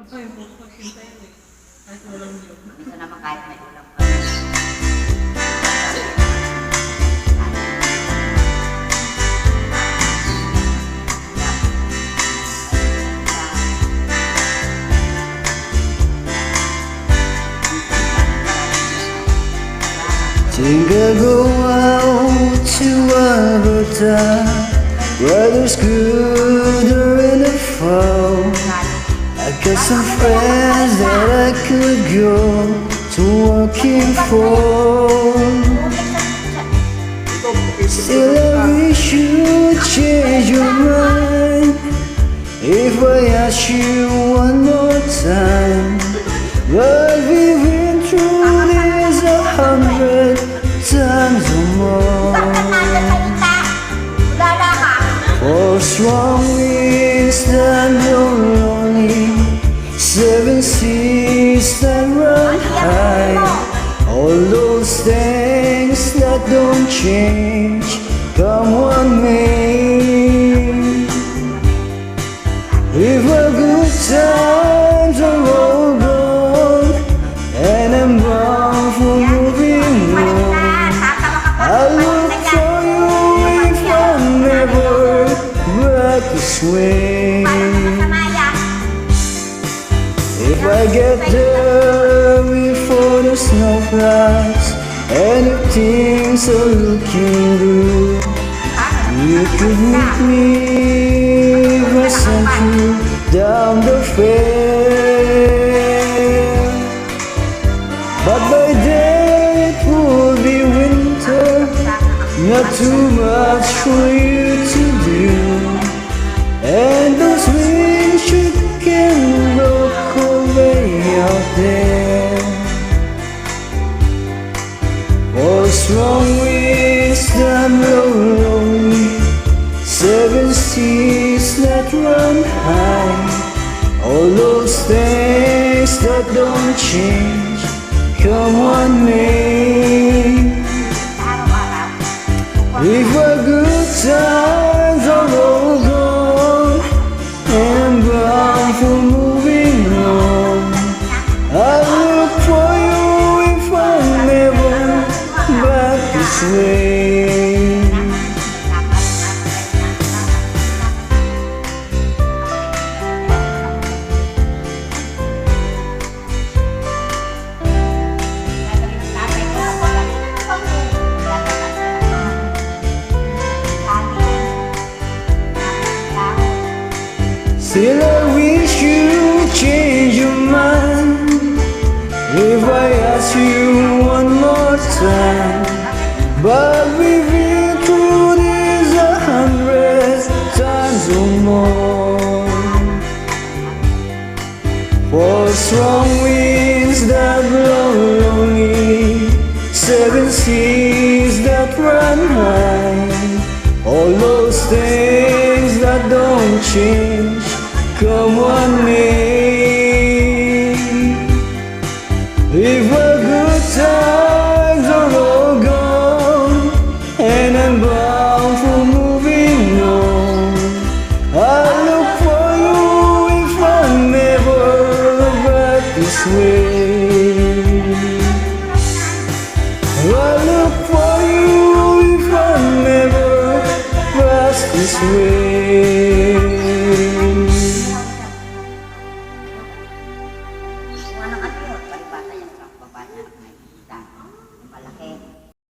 Ako yung pagpagkintay ko eh. Kahit walang job. Minsan naman kahit may ulam pa. Think I'll go out to Alberta, where there's good in the fall. I got some friends that I could go to working for. Still I wish you'd change your mind if I ask you one more time. But we've been through this 100 times or more. For strong winds that blow lonely, 7 seas that run high, all those things that don't change, come what may. If our good times are all gone and I'm bound for moving on, I'll look for you if I'm never back this way. If I get there before the snow flies and if things are looking good, you could meet me if I sent you down the fair. But by then it would be winter, not too much for you to do, and those wings you can look away out there. Oh, strong winds that blow lonely, 7 seas that run high, all those things that don't change, come what may. If our good times are all gone and I'm bound for moving on, I'll look for you if I'm never back this way. Still I wish you'd change your mind if I ask you one more time. But we've been through this 100 times or more. For strong winds that blow lonely, 7 seas that run high, all those things that don't change, come what may. If our good times are all gone and I'm bound for moving on, I'll look for you if I'm never back this way. I'll look for you if I'm never back this way.